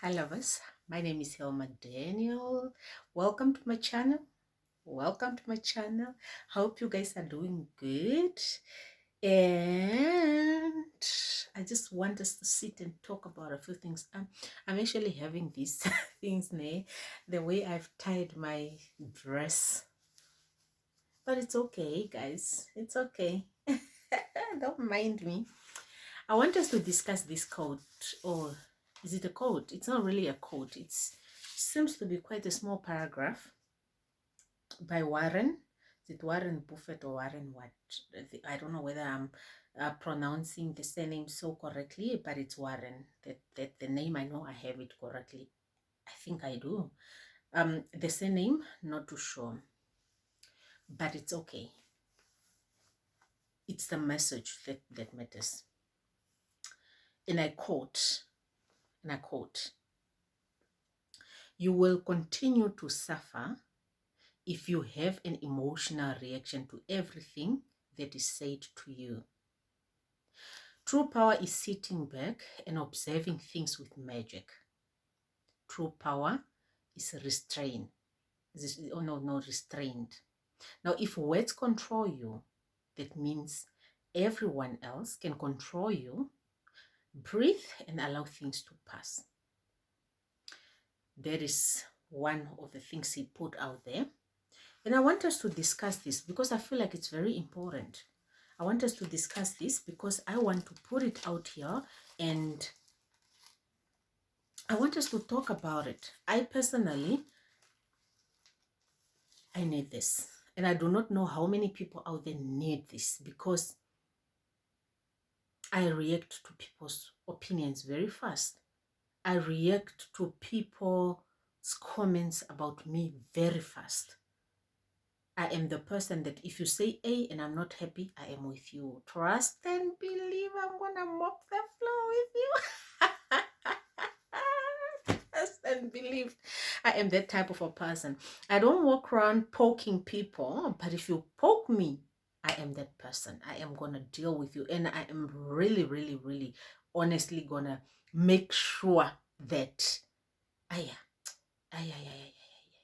Hi lovers, my name is Helma Daniel. Welcome to my channel. Welcome to my channel. Hope you guys are doing good. And I just want us to sit and talk about a few things. I'm actually having these things there, the way I've tied my dress. But it's okay, guys. It's okay. Don't mind me. I want us to discuss this quote, or is it a quote? It's not really a quote. It seems to be quite a small paragraph by Warren. Is it Warren Buffett or Warren what? I don't know whether I'm pronouncing the surname so correctly, but it's Warren. That the name, I know I have it correctly. I think I do. The surname, not too sure, but it's okay. It's the message that matters. And I quote, you will continue to suffer if you have an emotional reaction to everything that is said to you. True power is sitting back and observing things with magic. True power is restrained. Restrained. Now, if words control you, that means everyone else can control you. Breathe and allow things to pass. That is one of the things he put out there. And I want us to discuss this because I feel like it's very important. I want us to discuss this because I want to put it out here and I want us to talk about it. I personally, I need this. And I do not know how many people out there need this because I react to people's opinions very fast. I react to people's comments about me very fast. I am the person that if you say A and I'm not happy, I am with you. Trust and believe I'm gonna mop the floor with you. Trust and believe I am that type of a person. I don't walk around poking people, but if you poke me, I am that person. I am gonna deal with you, and I am really, really, really honestly gonna make sure that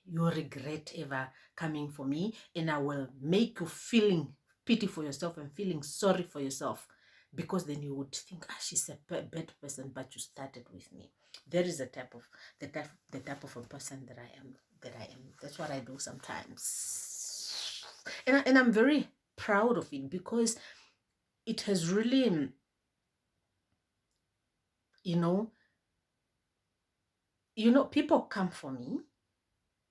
you regret ever coming for me, and I will make you feeling pity for yourself and feeling sorry for yourself, because then you would think, she's a bad person, but you started with me. That is the type of a person that I am. That's what I do sometimes, and I'm very proud of it because it has really, people come for me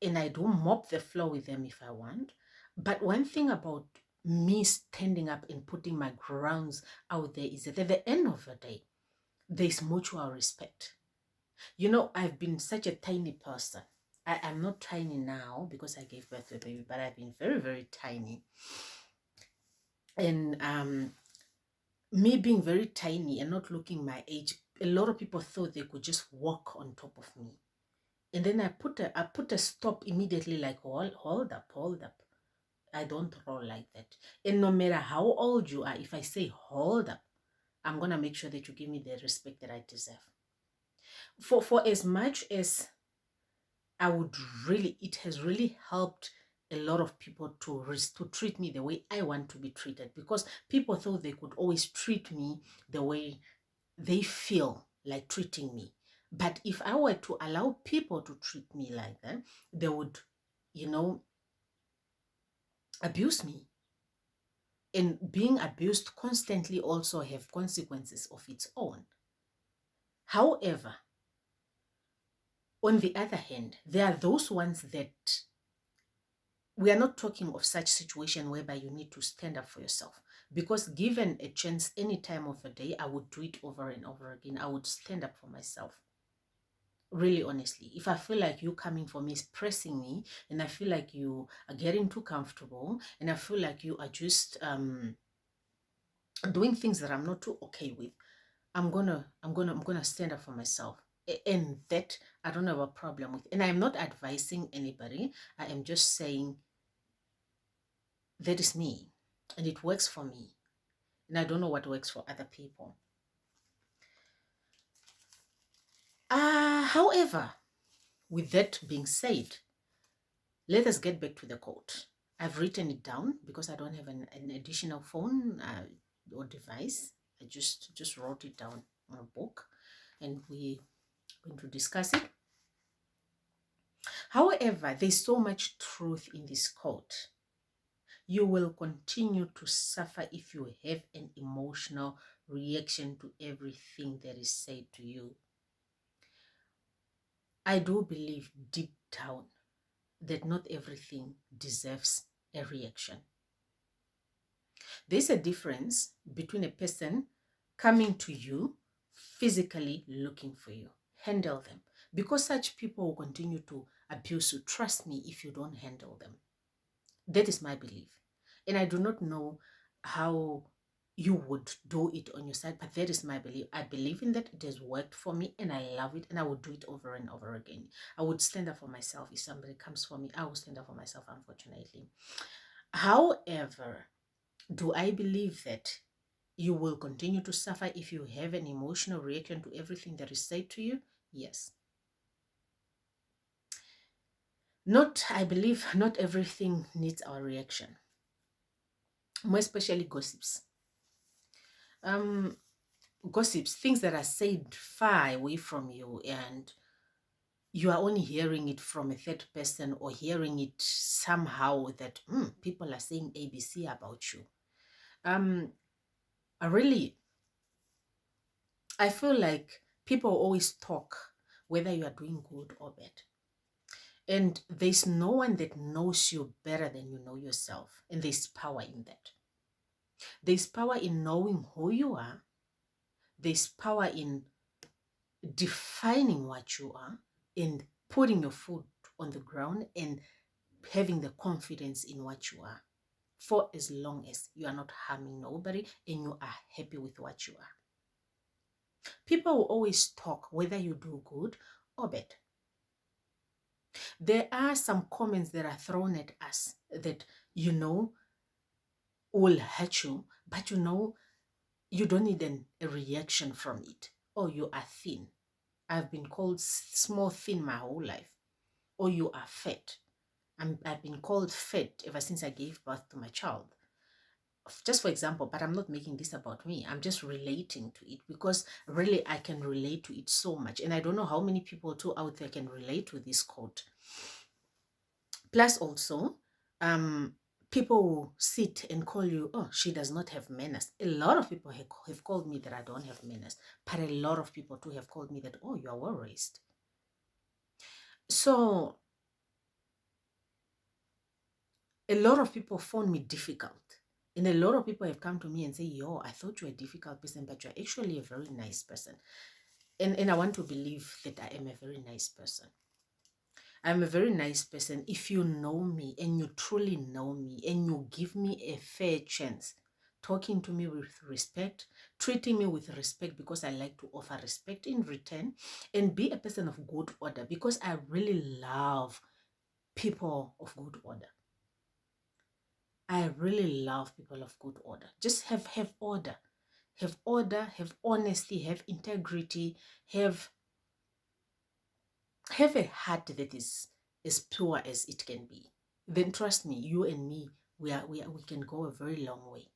and I do mop the floor with them if I want. But one thing about me standing up and putting my grounds out there is that at the end of the day, there's mutual respect. I've been such a tiny person. I'm not tiny now because I gave birth to a baby, but I've been very, very tiny. And me being very tiny and not looking my age, a lot of people thought they could just walk on top of me. And then I put a stop immediately, like, hold up. I don't roll like that. And no matter how old you are, if I say hold up, I'm gonna make sure that you give me the respect that I deserve. For as much as it has really helped a lot of people to treat me the way I want to be treated, because people thought they could always treat me the way they feel like treating me. But if I were to allow people to treat me like that, they would, abuse me. And being abused constantly also have consequences of its own. However, on the other hand, there are those ones that we are not talking of such situation whereby you need to stand up for yourself. Because given a chance any time of the day, I would do it over and over again. I would stand up for myself. Really, honestly, if I feel like you coming for me is pressing me, and I feel like you are getting too comfortable, and I feel like you are just doing things that I'm not too okay with, I'm gonna stand up for myself. And that I don't have a problem with. And I'm not advising anybody. I am just saying that is me, and it works for me. And I don't know what works for other people. However, with that being said, let us get back to the quote. I've written it down because I don't have an additional phone or device. I just wrote it down on a book, and we're going to discuss it. However, there's so much truth in this quote. You will continue to suffer if you have an emotional reaction to everything that is said to you. I do believe deep down that not everything deserves a reaction. There's a difference between a person coming to you, physically looking for you. Handle them. Because such people will continue to abuse you. Trust me if you don't handle them. That is my belief. And I do not know how you would do it on your side, but that is my belief. I believe in that. It has worked for me and I love it, and I would do it over and over again. I would stand up for myself. If somebody comes for me, I will stand up for myself, unfortunately. However, do I believe that you will continue to suffer if you have an emotional reaction to everything that is said to you? Yes. I believe not everything needs our reaction, more especially gossips. Gossips, things that are said far away from you, and you are only hearing it from a third person, or hearing it somehow that people are saying ABC about you. Really, I feel like people always talk whether you are doing good or bad. And there's no one that knows you better than you know yourself. And there's power in that. There's power in knowing who you are. There's power in defining what you are and putting your foot on the ground and having the confidence in what you are, for as long as you are not harming nobody and you are happy with what you are. People will always talk whether you do good or bad. There are some comments that are thrown at us that, will hurt you, but you don't need a reaction from it. Or you are thin. I've been called small thin my whole life. Or you are fat. I've been called fat ever since I gave birth to my child. Just for example, but I'm not making this about me. I'm just relating to it because really I can relate to it so much. And I don't know how many people too out there can relate to this quote. Plus also, people will sit and call you, oh, she does not have manners. A lot of people have called me that I don't have manners, but a lot of people too have called me that, oh, you are well raised. So a lot of people found me difficult. And a lot of people have come to me and say, yo, I thought you were a difficult person, but you're actually a very nice person. And I want to believe that I am a very nice person. I'm a very nice person. If you know me and you truly know me and you give me a fair chance, talking to me with respect, treating me with respect because I like to offer respect in return, and be a person of good order because I really love people of good order. I really love people of good order. Just have order. Have order, have honesty, have integrity, have a heart that is as pure as it can be. Then trust me, you and me, we can go a very long way.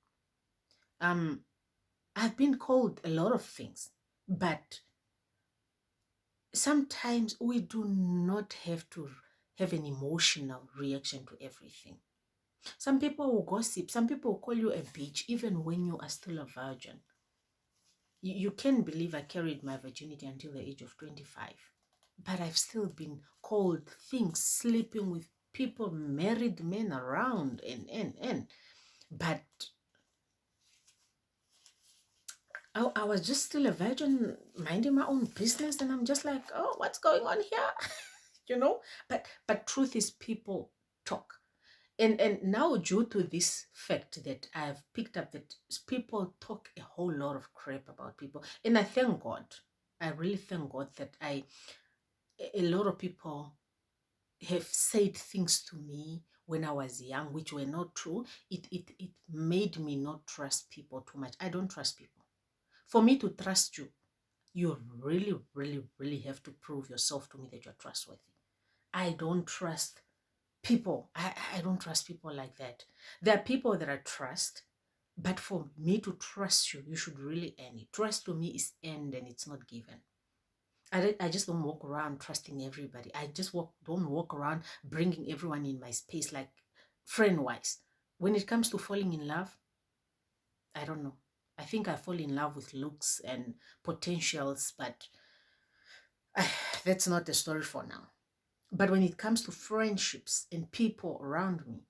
I've been called a lot of things, but sometimes we do not have to have an emotional reaction to everything. Some people will gossip. Some people will call you a bitch even when you are still a virgin. You can't believe I carried my virginity until the age of 25. But I've still been called things, sleeping with people, married men around, and. But I was just still a virgin, minding my own business, and I'm just like, oh, what's going on here? But truth is, people talk. And now, due to this fact that I've picked up that people talk a whole lot of crap about people, and I thank God. I really thank God that a lot of people have said things to me when I was young, which were not true. It made me not trust people too much. I don't trust people. For me to trust you, You really, really, really have to prove yourself to me that you're trustworthy. I don't trust people. I don't trust people like that. There are people that I trust, but for me to trust you, you should really earn it. Trust to me is earned and it's not given. I just don't walk around trusting everybody. I just don't walk around bringing everyone in my space, like friend-wise. When it comes to falling in love, I don't know. I think I fall in love with looks and potentials, but that's not the story for now. But when it comes to friendships and people around me,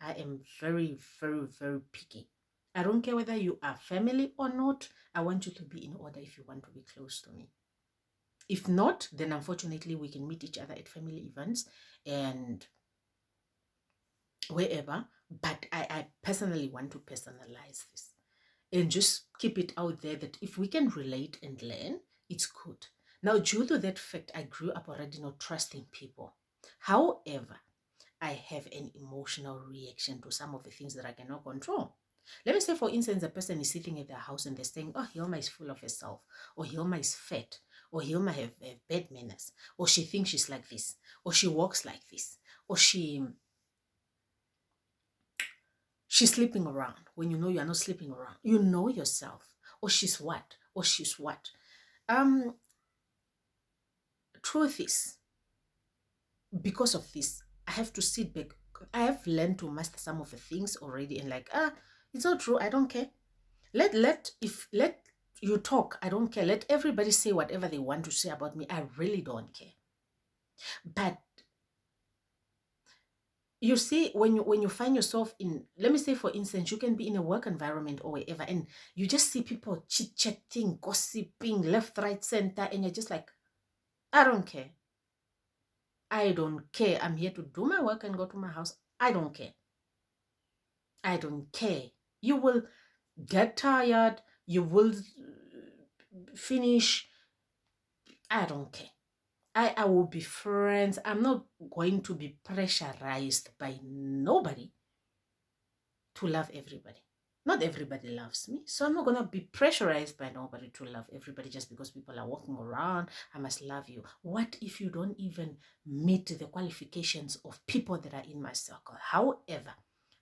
I am very, very, very picky. I don't care whether you are family or not. I want you to be in order if you want to be close to me. If not, then unfortunately we can meet each other at family events and wherever. But I personally want to personalize this and just keep it out there that if we can relate and learn, it's good. Now, due to that fact, I grew up already not trusting people. However, I have an emotional reaction to some of the things that I cannot control. Let me say, for instance, a person is sitting at their house and they're saying, oh, Hilma is full of herself, or Hilma is fat, or Hilma have bad manners, or she thinks she's like this, or she walks like this, or she's sleeping around when you know you're not sleeping around. You know yourself. Or she's what? Or she's what? Truth is, because of this, I have to sit back. I have learned to master some of the things already and like, it's not true. I don't care. Let you talk. I don't care. Let everybody say whatever they want to say about me. I really don't care. But you see, when you find yourself in, let me say, for instance, you can be in a work environment or wherever, and you just see people chit-chatting, gossiping, left, right, center, and you're just like, I don't care. I don't care. I'm here to do my work and go to my house. I don't care. I don't care. You will get tired. You will finish. I don't care. I will be friends. I'm not going to be pressurized by nobody to love everybody. Not everybody loves me, so I'm not going to be pressurized by nobody to love everybody just because people are walking around. I must love you. What if you don't even meet the qualifications of people that are in my circle? However,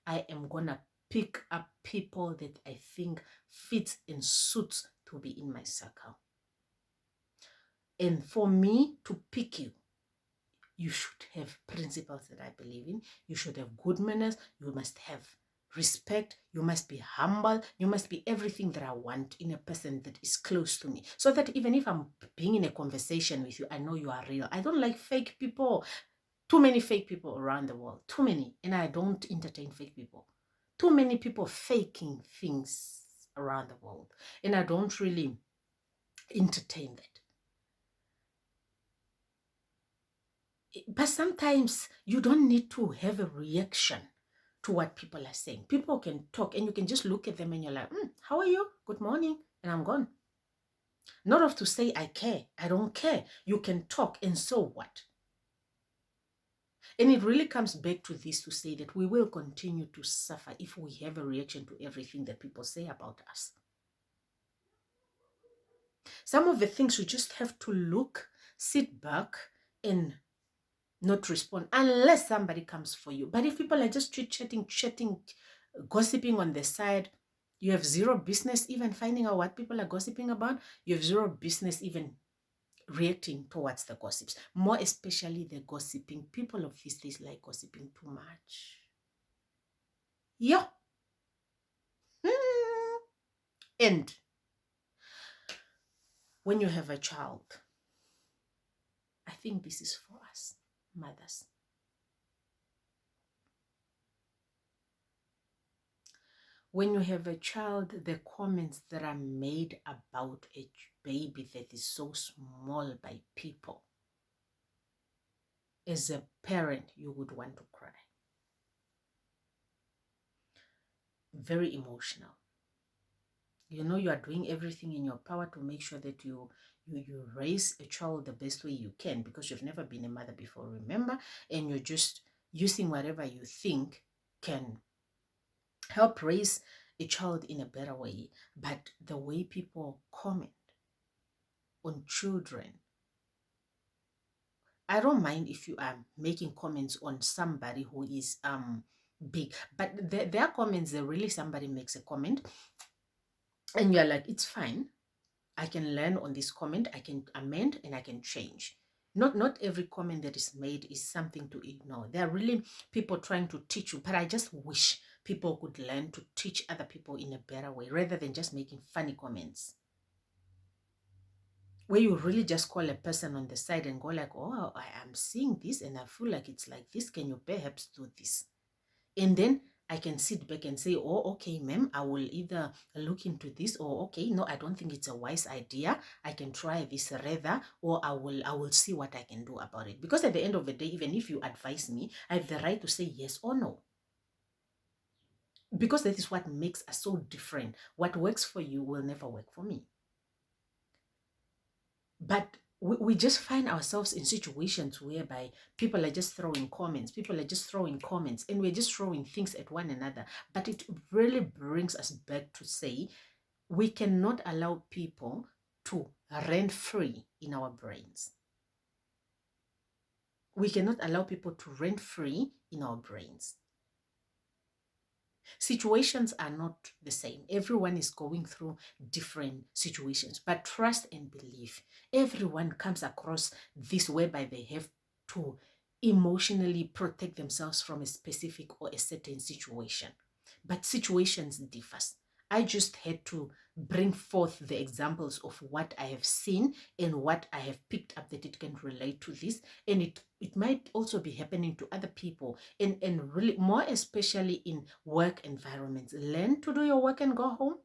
I am going to pick up people that I think fits and suits to be in my circle. And for me to pick you, you should have principles that I believe in. You should have good manners. You must have respect. You must be humble. You must be everything that I want in a person that is close to me. So that even if I'm being in a conversation with you, I know you are real. I don't like fake people. Too many fake people around the world. Too many. And I don't entertain fake people. Too many people faking things around the world. And I don't really entertain that. But sometimes you don't need to have a reaction to what people are saying. People can talk and you can just look at them and you're like, how are you? Good morning. And I'm gone. Not of to say I care. I don't care. You can talk and so what? And it really comes back to this to say that we will continue to suffer if we have a reaction to everything that people say about us. Some of the things you just have to look, sit back and not respond unless somebody comes for you. But if people are just chatting, gossiping on the side, you have zero business even finding out what people are gossiping about. You have zero business even reacting towards the gossips. More especially the gossiping. People of these days like gossiping too much. Yeah. And when you have a child, I think this is for us, mothers. When you have a child, the comments that are made about a baby that is so small by people, as a parent, you would want to cry. Very emotional. You know you are doing everything in your power to make sure that you raise a child the best way you can because you've never been a mother before, remember? And you're just using whatever you think can help raise a child in a better way. But the way people comment, on children. I don't mind if you are making comments on somebody who is big, but their comments, they really, somebody makes a comment and you're like, it's fine. I can learn on this comment, I can amend and I can change. Not every comment that is made is something to ignore. There are really people trying to teach you, but I just wish people could learn to teach other people in a better way rather than just making funny comments. Where you really just call a person on the side and go like, oh, I am seeing this and I feel like it's like this. Can you perhaps do this? And then I can sit back and say, oh, okay, ma'am, I will either look into this, or okay, no, I don't think it's a wise idea. I can try this rather, or I will see what I can do about it. Because at the end of the day, even if you advise me, I have the right to say yes or no. Because that is what makes us so different. What works for you will never work for me. But we just find ourselves in situations whereby people are just throwing comments. People are just throwing comments and we're just throwing things at one another. But it really brings us back to say, we cannot allow people to rent free in our brains. We cannot allow people to rent free in our brains. Situations are not the same. Everyone is going through different situations, but trust and believe. Everyone comes across this whereby they have to emotionally protect themselves from a specific or a certain situation. But situations differ. I just had to bring forth the examples of what I have seen and what I have picked up that it can relate to this. And it might also be happening to other people, and really more especially in work environments. Learn to do your work and go home.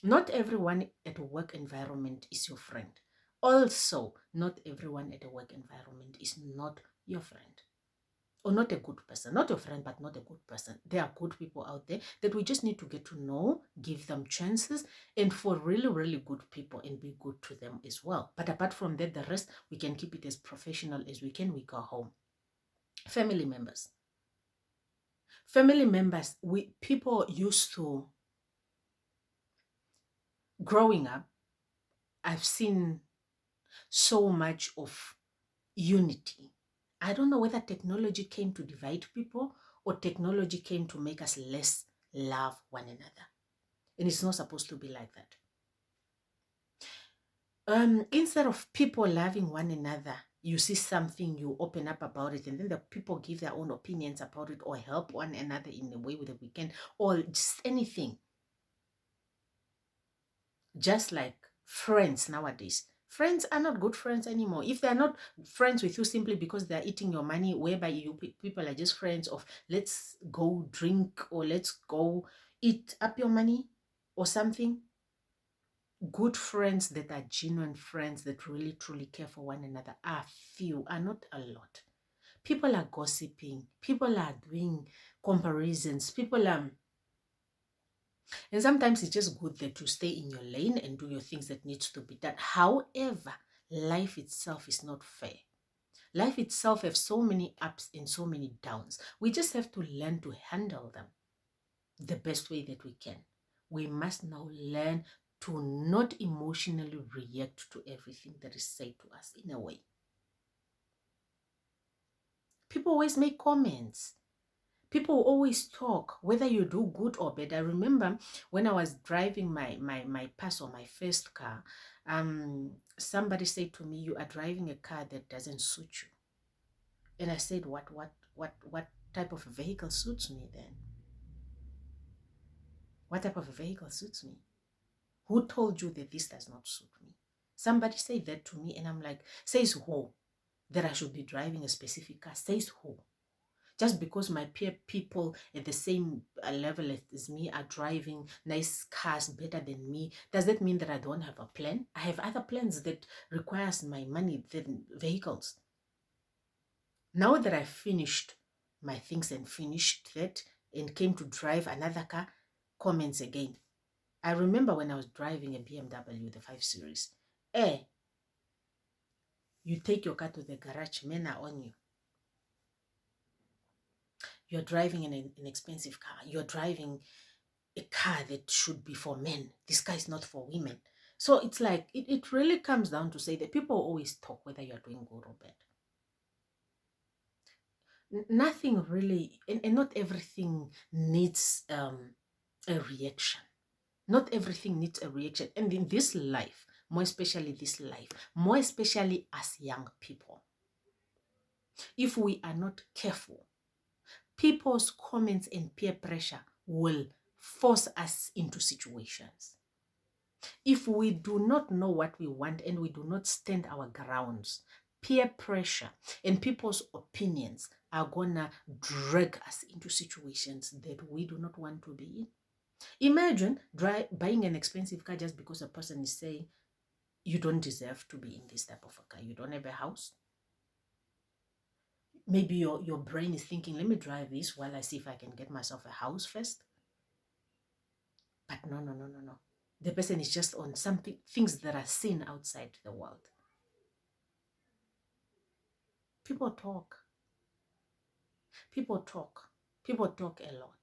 Not everyone at a work environment is your friend. Also, not everyone at a work environment is not your friend. Or not a good person, not your friend, but not a good person. There are good people out there that we just need to get to know, give them chances, and for really, really good people and be good to them as well. But apart from that, the rest, we can keep it as professional as we can. We go home. Family members. Family members, people used to, growing up, I've seen so much of unity. I don't know whether technology came to divide people or technology came to make us less love one another. And it's not supposed to be like that. Instead of people loving one another, you see something, you open up about it, and then the people give their own opinions about it or help one another in a way that we can, or just anything. Just like friends nowadays. Friends are not good friends anymore. If they're not friends with you simply because they're eating your money, whereby you people are just friends of let's go drink or let's go eat up your money or something. Good friends that are genuine friends that really truly care for one another are few, are not a lot. People are gossiping. People are doing comparisons. People are... And sometimes it's just good that you stay in your lane and do your things that needs to be done. However, life itself is not fair. Life itself has so many ups and so many downs. We just have to learn to handle them the best way that we can. We must now learn to not emotionally react to everything that is said to us in a way. People always make comments. People always talk, whether you do good or bad. I remember when I was driving my pass or my first car, somebody said to me, you are driving a car that doesn't suit you. And I said, what type of vehicle suits me then? What type of vehicle suits me? Who told you that this does not suit me? Somebody said that to me and I'm like, says who? That I should be driving a specific car. Says who? Just because my peer people at the same level as me are driving nice cars better than me, does that mean that I don't have a plan? I have other plans that requires my money than vehicles. Now that I've finished my things and finished that and came to drive another car, comments again. I remember when I was driving a BMW, the 5 Series. You take your car to the garage, men are on you. You're driving an expensive car. You're driving a car that should be for men. This car is not for women. So it's like, it really comes down to say that people always talk whether you're doing good or bad. Nothing really, and not everything needs a reaction. Not everything needs a reaction. And in this life, more especially this life, more especially as young people, if we are not careful, people's comments and peer pressure will force us into situations. If we do not know what we want and we do not stand our grounds, peer pressure and people's opinions are gonna drag us into situations that we do not want to be in. Imagine buying an expensive car just because a person is saying you don't deserve to be in this type of a car. You don't have a house. Maybe your brain is thinking, let me drive this while I see if I can get myself a house first. But no. The person is just on something, things that are seen outside the world. People talk. People talk. People talk a lot.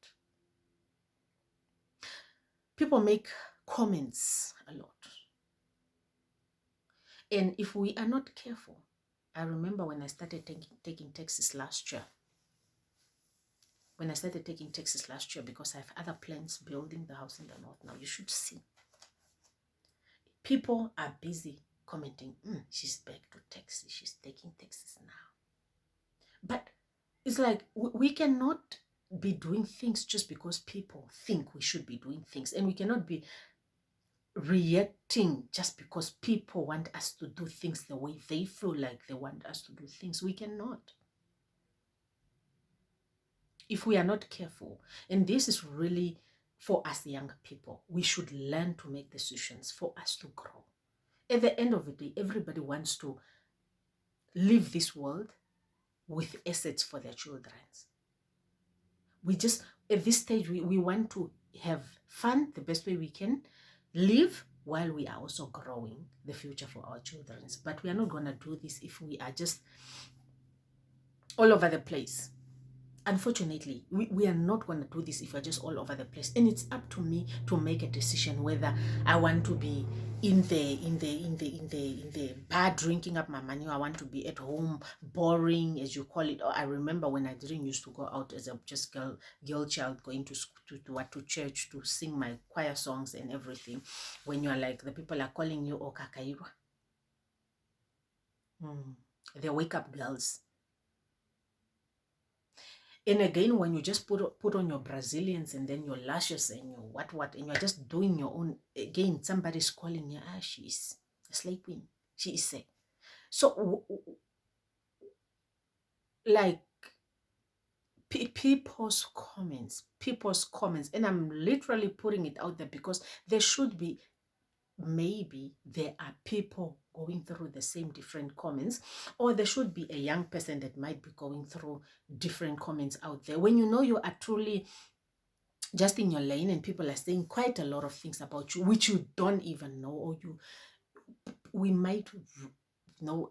People make comments a lot. And if we are not careful, I remember when I started taking taxis last year. Because I have other plans building the house in the north now. You should see. People are busy commenting, she's back to taxi. She's taking taxis now. But it's like we cannot be doing things just because people think we should be doing things. And we cannot be reacting just because people want us to do things the way they feel like they want us to do things. We cannot. If we are not careful, and this is really for us young people, we should learn to make decisions for us to grow. At the end of the day, everybody wants to leave this world with assets for their children. We just, at this stage, we want to have fun the best way we can, live while we are also growing the future for our children. But we are not going to do this if we are just all over the place. Unfortunately, we are not going to do this if we're just all over the place. And it's up to me to make a decision whether I want to be in the bar drinking up my money, or I want to be at home boring, as you call it. Or I remember when I didn't used to go out as a just girl child, going to church to sing my choir songs and everything. When you are like, the people are calling you Okakairwa. They wake up girls. And again, when you just put on your Brazilians and then your lashes and your what, and you're just doing your own, again, somebody's calling you, she is a slave queen. She is sick. So, like, people's comments, and I'm literally putting it out there because there should be, maybe there are people going through the same different comments, or there should be a young person that might be going through different comments out there. When you know you are truly just in your lane and people are saying quite a lot of things about you which you don't even know, or we might know,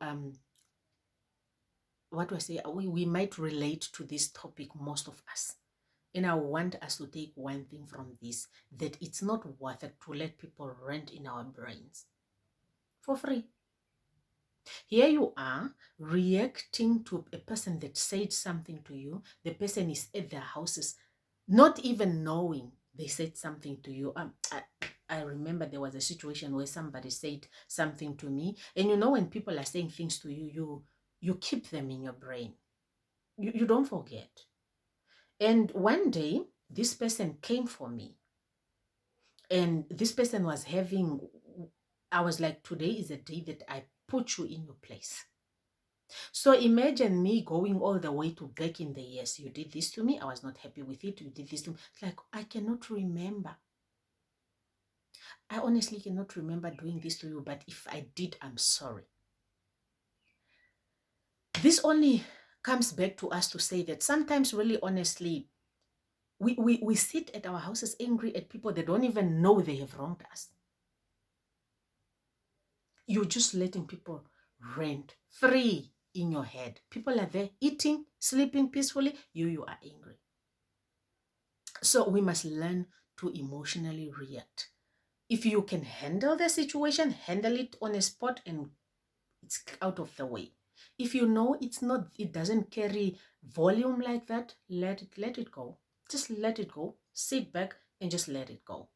what do I say, we might relate to this topic, most of us. And I want us to take one thing from this, that it's not worth it to let people rent in our brains for free. Here you are reacting to a person that said something to you. The person is at their houses, not even knowing they said something to you. I remember there was a situation where somebody said something to me. And you know, when people are saying things to you, you keep them in your brain. You don't forget. And one day, this person came for me. And this person was I was like, today is the day that I put you in your place. So imagine me going all the way to back in the years. You did this to me. I was not happy with it. You did this to me. It's like, I cannot remember. I honestly cannot remember doing this to you. But if I did, I'm sorry. This only comes back to us to say that sometimes, really honestly, we sit at our houses angry at people that don't even know they have wronged us. You're just letting people rent free in your head. People are there eating, sleeping peacefully. You are angry. So we must learn to emotionally react If you can handle the situation, handle it on a spot and it's out of the way. If you know it doesn't carry volume like that, let it go. Just let it go. Sit back and just let it go.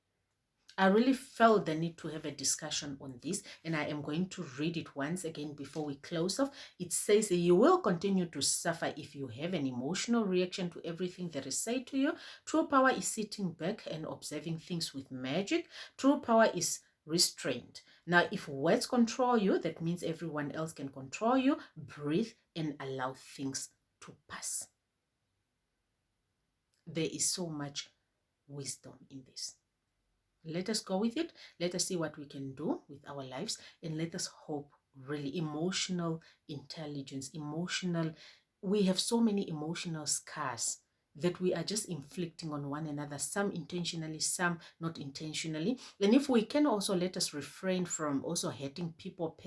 I really felt the need to have a discussion on this, and I am going to read it once again before we close off. It says, you will continue to suffer if you have an emotional reaction to everything that is said to you. True power is sitting back and observing things with magic. True power is restraint. Now, if words control you, that means everyone else can control you. Breathe and allow things to pass. There is so much wisdom in this. Let us go with it. Let us see what we can do with our lives, and let us hope really emotional intelligence, emotional. We have so many emotional scars that we are just inflicting on one another, some intentionally, some not intentionally. And if we can also, let us refrain from also hurting people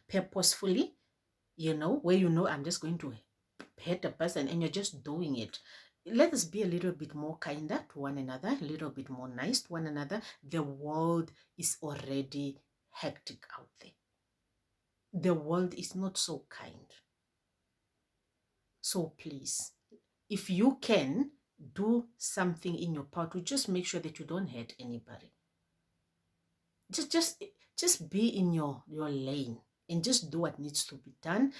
purposefully, where I'm just going to hurt a person and you're just doing it. Let us be a little bit more kinder to one another, a little bit more nice to one another. The world is already hectic out there. The world is not so kind. So please, if you can do something in your power to just make sure that you don't hurt anybody. Just be in your lane and just do what needs to be done.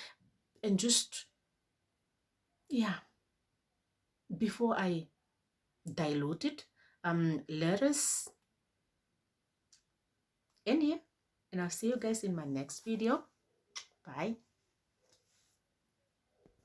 And just, yeah, before I dilute it, let us end here, and I'll see you guys in my next video. Bye.